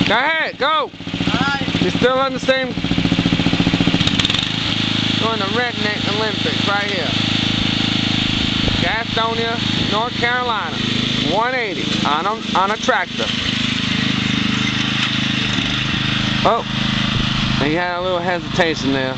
Go ahead, go. Alright. You're still on the same. Doing the Redneck Olympics right here. Gastonia, North Carolina. 180 on a tractor. Oh, he had a little hesitation there.